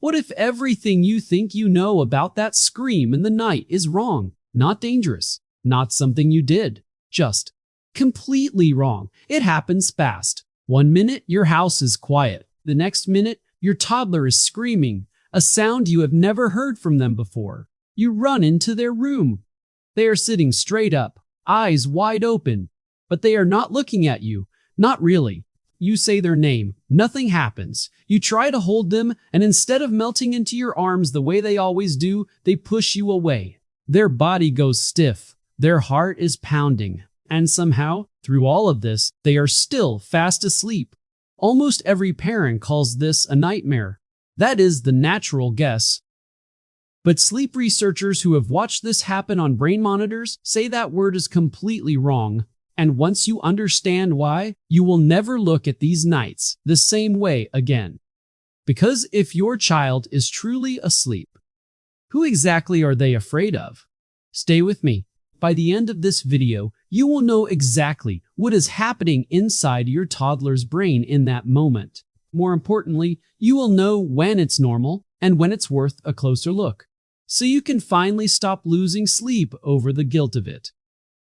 What if everything you think you know about that scream in the night is wrong, not dangerous, not something you did, just completely wrong? It happens fast. One minute your house is quiet, the next minute your toddler is screaming, a sound you have never heard from them before. You run into their room. They are sitting straight up, eyes wide open, but they are not looking at you, not really. You say their name, nothing happens. You try to hold them, and instead of melting into your arms the way they always do, they push you away. Their body goes stiff, their heart is pounding, and somehow, through all of this, they are still fast asleep. Almost every parent calls this a nightmare. That is the natural guess. But sleep researchers who have watched this happen on brain monitors say that word is completely wrong. And once you understand why, you will never look at these nights the same way again. Because if your child is truly asleep, who exactly are they afraid of? Stay with me. By the end of this video, you will know exactly what is happening inside your toddler's brain in that moment. More importantly, you will know when it's normal and when it's worth a closer look, so you can finally stop losing sleep over the guilt of it.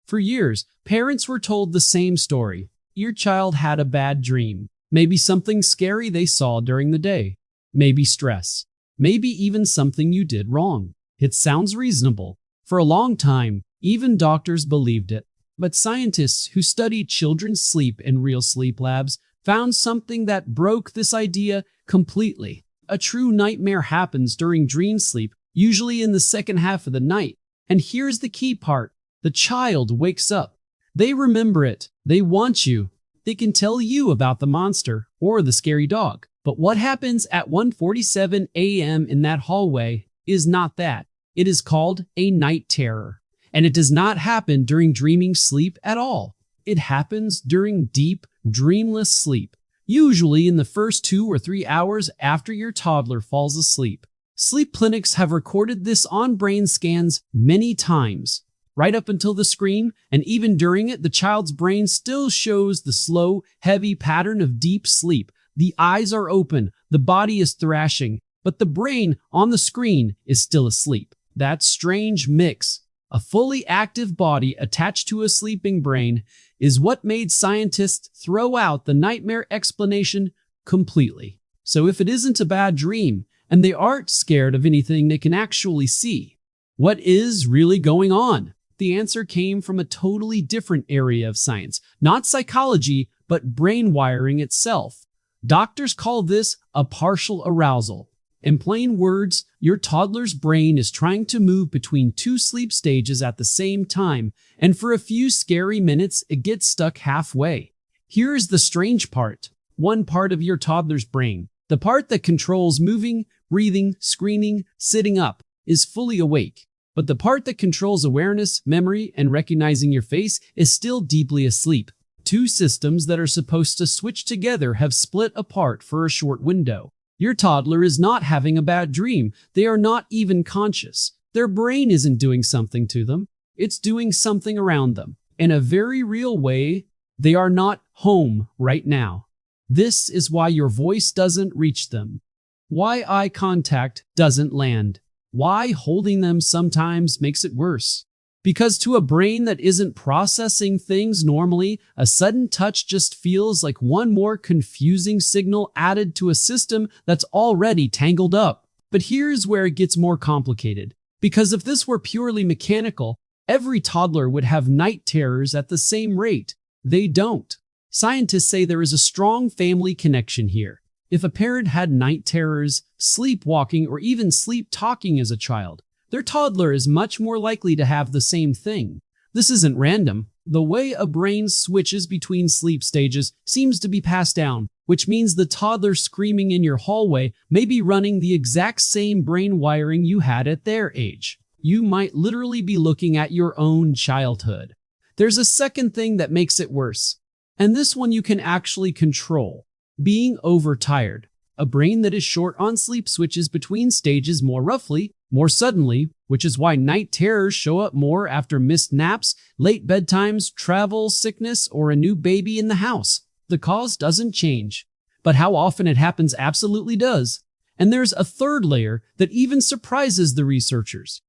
For years, parents were told the same story. Your child had a bad dream. Maybe something scary they saw during the day. Maybe stress. Maybe even something you did wrong. It sounds reasonable. For a long time, even doctors believed it. But scientists who studied children's sleep in real sleep labs found something that broke this idea completely. A true nightmare happens during dream sleep, usually in the second half of the night. And here's the key part. The child wakes up. They remember it. They want you. They can tell you about the monster or the scary dog. But what happens at 1:47 a.m. in that hallway is not that. It is called a night terror. And it does not happen during dreaming sleep at all. It happens during deep, dreamless sleep, usually in the first 2 or 3 hours after your toddler falls asleep. Sleep clinics have recorded this on brain scans many times. Right up until the scream, and even during it, the child's brain still shows the slow, heavy pattern of deep sleep. The eyes are open, the body is thrashing, but the brain on the screen is still asleep. That strange mix, a fully active body attached to a sleeping brain, is what made scientists throw out the nightmare explanation completely. So if it isn't a bad dream, and they aren't scared of anything they can actually see, what is really going on? The answer came from a totally different area of science, not psychology, but brain wiring itself. Doctors call this a partial arousal. In plain words, your toddler's brain is trying to move between 2 sleep stages at the same time, and for a few scary minutes, it gets stuck halfway. Here's the strange part. One part of your toddler's brain, the part that controls moving, breathing, screaming, sitting up, is fully awake. But the part that controls awareness, memory, and recognizing your face is still deeply asleep. 2 systems that are supposed to switch together have split apart for a short window. Your toddler is not having a bad dream. They are not even conscious. Their brain isn't doing something to them. It's doing something around them. In a very real way, they are not home right now. This is why your voice doesn't reach them. Why eye contact doesn't land. Why holding them sometimes makes it worse. Because to a brain that isn't processing things normally, a sudden touch just feels like one more confusing signal added to a system that's already tangled up. But here's where it gets more complicated. Because if this were purely mechanical, every toddler would have night terrors at the same rate. They don't. Scientists say there is a strong family connection here. If a parent had night terrors, sleepwalking, or even sleep talking as a child, their toddler is much more likely to have the same thing. This isn't random. The way a brain switches between sleep stages seems to be passed down, which means the toddler screaming in your hallway may be running the exact same brain wiring you had at their age. You might literally be looking at your own childhood. There's a second thing that makes it worse, and this one you can actually control. Being overtired. A brain that is short on sleep switches between stages more roughly, more suddenly, which is why night terrors show up more after missed naps, late bedtimes, travel, sickness, or a new baby in the house. The cause doesn't change, but how often it happens absolutely does. And there's a third layer that even surprises the researchers.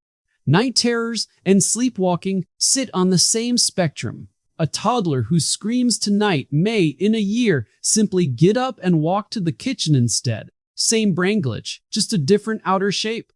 Night terrors and sleepwalking sit on the same spectrum. A toddler who screams tonight may, in a year, simply get up and walk to the kitchen instead. Same brain glitch, just a different outer shape.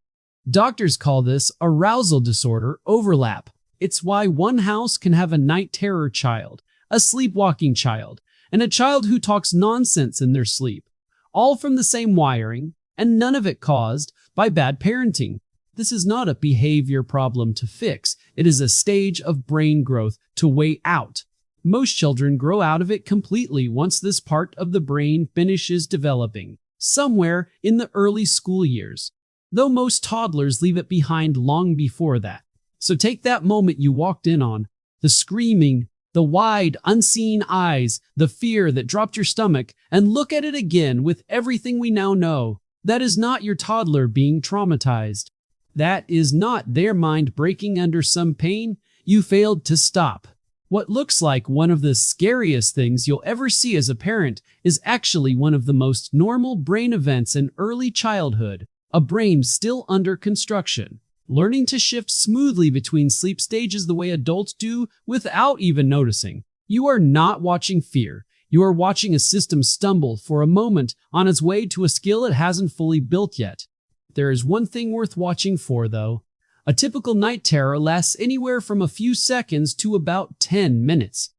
Doctors call this arousal disorder overlap. It's why one house can have a night terror child, a sleepwalking child, and a child who talks nonsense in their sleep, all from the same wiring, and none of it caused by bad parenting. This is not a behavior problem to fix. It is a stage of brain growth to wait out. Most children grow out of it completely once this part of the brain finishes developing, somewhere in the early school years, though most toddlers leave it behind long before that. So take that moment you walked in on, the screaming, the wide, unseen eyes, the fear that dropped your stomach, and look at it again with everything we now know. That is not your toddler being traumatized. That is not their mind breaking under some pain you failed to stop. What looks like one of the scariest things you'll ever see as a parent is actually one of the most normal brain events in early childhood, a brain still under construction, learning to shift smoothly between sleep stages the way adults do without even noticing. You are not watching fear. You are watching a system stumble for a moment on its way to a skill it hasn't fully built yet. There is one thing worth watching for, though. A typical night terror lasts anywhere from a few seconds to about 10 minutes.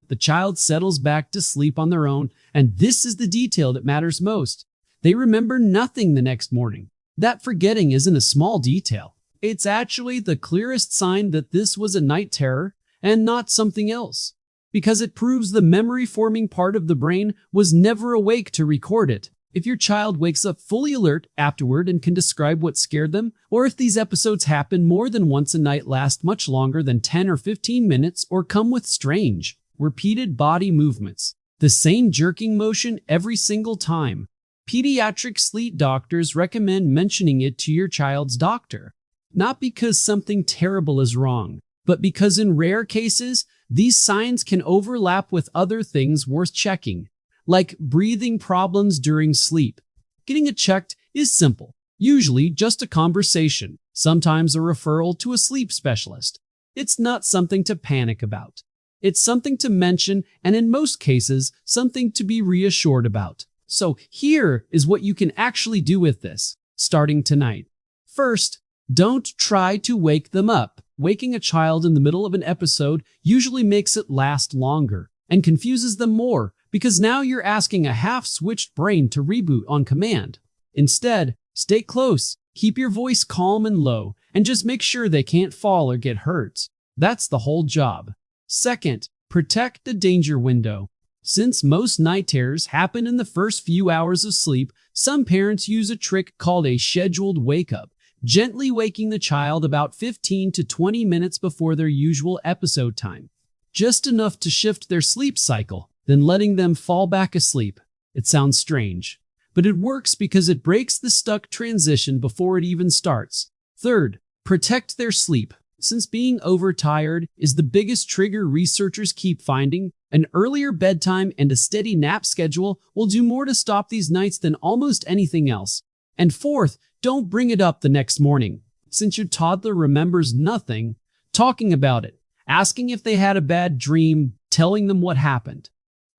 The child settles back to sleep on their own, and this is the detail that matters most. They remember nothing the next morning. That forgetting isn't a small detail. It's actually the clearest sign that this was a night terror and not something else, because it proves the memory-forming part of the brain was never awake to record it. If your child wakes up fully alert afterward and can describe what scared them, or if these episodes happen more than once a night, last much longer than 10 or 15 minutes, or come with strange, repeated body movements, the same jerking motion every single time, pediatric sleep doctors recommend mentioning it to your child's doctor. Not because something terrible is wrong, but because in rare cases, these signs can overlap with other things worth checking, like breathing problems during sleep. Getting it checked is simple, usually just a conversation, sometimes a referral to a sleep specialist. It's not something to panic about. It's something to mention, and in most cases, something to be reassured about. So here is what you can actually do with this, starting tonight. First, don't try to wake them up. Waking a child in the middle of an episode usually makes it last longer and confuses them more, because now you're asking a half-switched brain to reboot on command. Instead, stay close, keep your voice calm and low, and just make sure they can't fall or get hurt. That's the whole job. Second, protect the danger window. Since most night terrors happen in the first few hours of sleep, some parents use a trick called a scheduled wake-up, gently waking the child about 15 to 20 minutes before their usual episode time. Just enough to shift their sleep cycle, then letting them fall back asleep. It sounds strange, but it works because it breaks the stuck transition before it even starts. Third, protect their sleep. Since being overtired is the biggest trigger researchers keep finding, an earlier bedtime and a steady nap schedule will do more to stop these nights than almost anything else. And fourth, don't bring it up the next morning. Since your toddler remembers nothing, talking about it, asking if they had a bad dream, telling them what happened,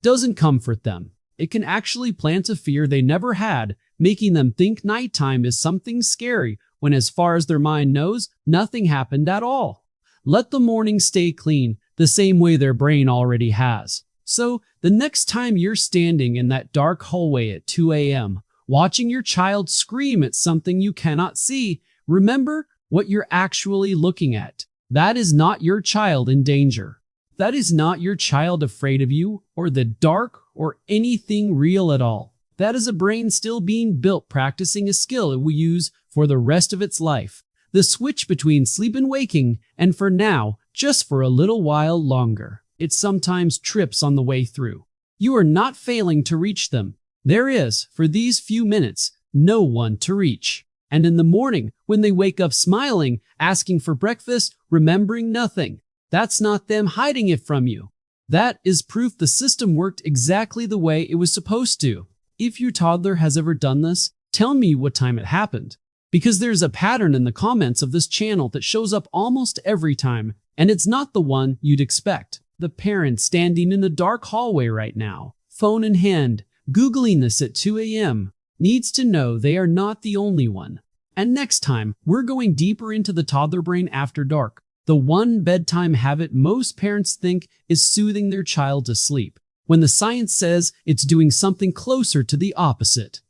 doesn't comfort them. It can actually plant a fear they never had, making them think nighttime is something scary when, as far as their mind knows, nothing happened at all. Let the morning stay clean, the same way their brain already has. So, the next time you're standing in that dark hallway at 2 a.m., watching your child scream at something you cannot see, remember what you're actually looking at. That is not your child in danger. That is not your child afraid of you, or the dark, or anything real at all. That is a brain still being built practicing a skill it will use for the rest of its life. The switch between sleep and waking, and for now, just for a little while longer. It sometimes trips on the way through. You are not failing to reach them. There is, for these few minutes, no one to reach. And in the morning, when they wake up smiling, asking for breakfast, remembering nothing, that's not them hiding it from you. That is proof the system worked exactly the way it was supposed to. If your toddler has ever done this, Tell me what time it happened. Because there's a pattern in the comments of this channel that shows up almost every time, and it's not the one you'd expect. The parent standing in a dark hallway right now, phone in hand, Googling this at 2 a.m., needs to know they are not the only one. And next time, we're going deeper into the toddler brain after dark, the one bedtime habit most parents think is soothing their child to sleep, when the science says it's doing something closer to the opposite.